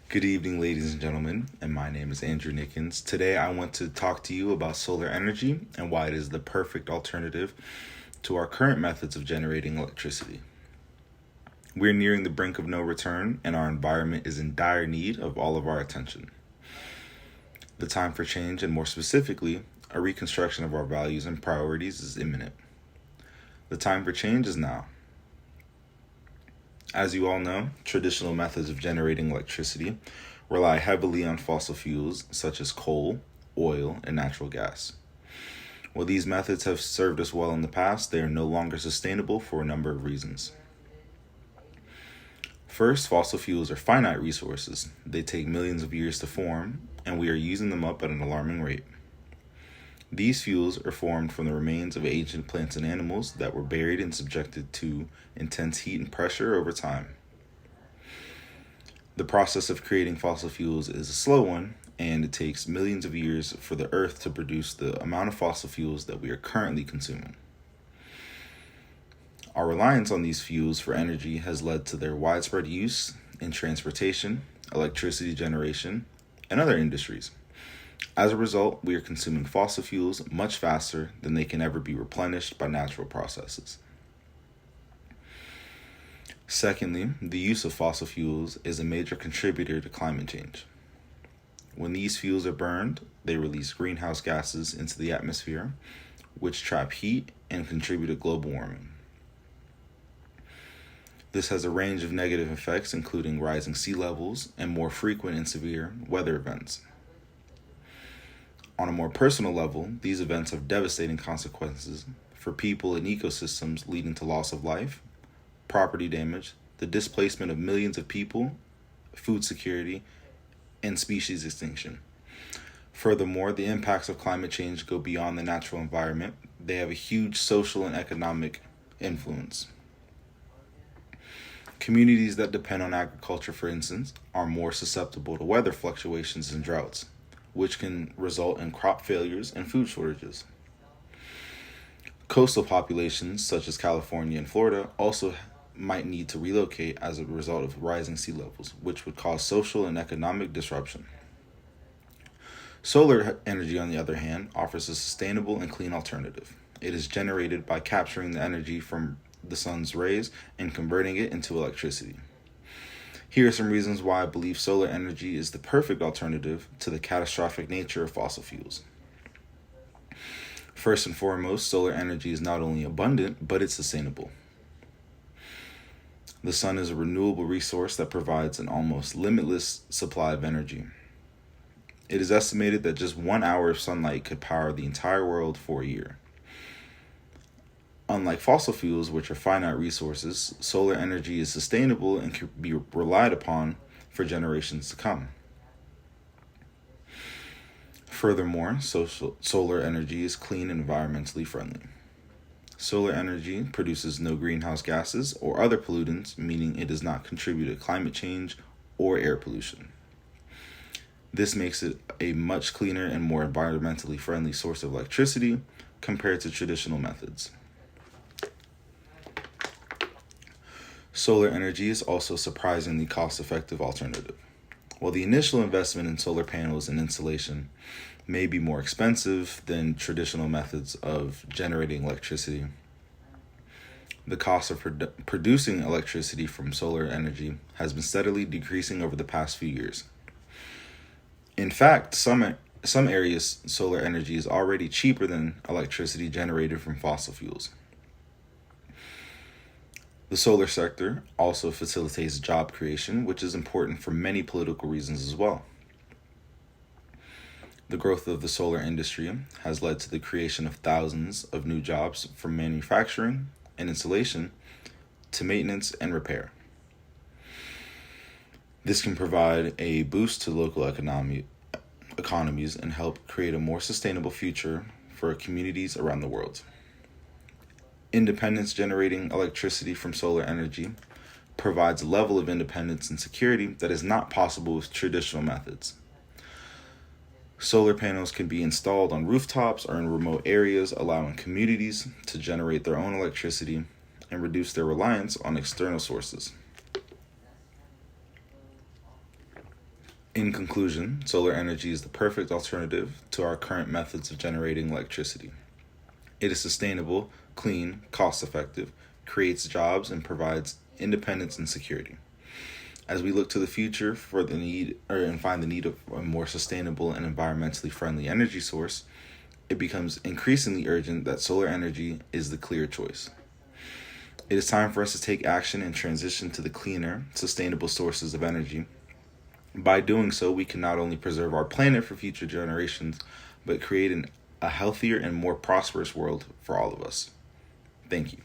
Good evening, ladies and gentlemen, and my name is Andrew Nickens. Today, I want to talk to you about solar energy and why it is the perfect alternative to our current methods of generating electricity. We're nearing the brink of no return, and our environment is in dire need of all of our attention. The time for change, and more specifically, a reconstruction of our values and priorities, is imminent. The time for change is now. As you all know, traditional methods of generating electricity rely heavily on fossil fuels such as coal, oil, and natural gas. While these methods have served us well in the past, they are no longer sustainable for a number of reasons. First, fossil fuels are finite resources. They take millions of years to form, and we are using them up at an alarming rate. These fuels are formed from the remains of ancient plants and animals that were buried and subjected to intense heat and pressure over time. The process of creating fossil fuels is a slow one, and it takes millions of years for the Earth to produce the amount of fossil fuels that we are currently consuming. Our reliance on these fuels for energy has led to their widespread use in transportation, electricity generation, and other industries. As a result, we are consuming fossil fuels much faster than they can ever be replenished by natural processes. Secondly, the use of fossil fuels is a major contributor to climate change. When these fuels are burned, they release greenhouse gases into the atmosphere, which trap heat and contribute to global warming. This has a range of negative effects, including rising sea levels and more frequent and severe weather events. On a more personal level, these events have devastating consequences for people and ecosystems, leading to loss of life, property damage, the displacement of millions of people, food security, and species extinction. Furthermore, the impacts of climate change go beyond the natural environment. They have a huge social and economic influence. Communities that depend on agriculture, for instance, are more susceptible to weather fluctuations and droughts, which can result in crop failures and food shortages. Coastal populations, such as California and Florida, also might need to relocate as a result of rising sea levels, which would cause social and economic disruption. Solar energy, on the other hand, offers a sustainable and clean alternative. It is generated by capturing the energy from the sun's rays and converting it into electricity. Here are some reasons why I believe solar energy is the perfect alternative to the catastrophic nature of fossil fuels. First and foremost, solar energy is not only abundant, but it's sustainable. The sun is a renewable resource that provides an almost limitless supply of energy. It is estimated that just 1 hour of sunlight could power the entire world for a year. Unlike fossil fuels, which are finite resources, solar energy is sustainable and can be relied upon for generations to come. Furthermore, solar energy is clean and environmentally friendly. Solar energy produces no greenhouse gases or other pollutants, meaning it does not contribute to climate change or air pollution. This makes it a much cleaner and more environmentally friendly source of electricity compared to traditional methods. Solar energy is also a surprisingly cost-effective alternative. While the initial investment in solar panels and installation may be more expensive than traditional methods of generating electricity, the cost of producing electricity from solar energy has been steadily decreasing over the past few years. In fact, some areas solar energy is already cheaper than electricity generated from fossil fuels. The solar sector also facilitates job creation, which is important for many political reasons as well. The growth of the solar industry has led to the creation of thousands of new jobs from manufacturing and installation to maintenance and repair. This can provide a boost to local economies and help create a more sustainable future for communities around the world. Independence generating electricity from solar energy provides a level of independence and security that is not possible with traditional methods. Solar panels can be installed on rooftops or in remote areas, allowing communities to generate their own electricity and reduce their reliance on external sources. In conclusion, solar energy is the perfect alternative to our current methods of generating electricity. It is sustainable, clean, cost-effective, creates jobs, and provides independence and security. As we look to the future for the need and find the need of a more sustainable and environmentally friendly energy source, it becomes increasingly urgent that solar energy is the clear choice. It is time for us to take action and transition to the cleaner, sustainable sources of energy. By doing so, we can not only preserve our planet for future generations, but create a healthier and more prosperous world for all of us. Thank you.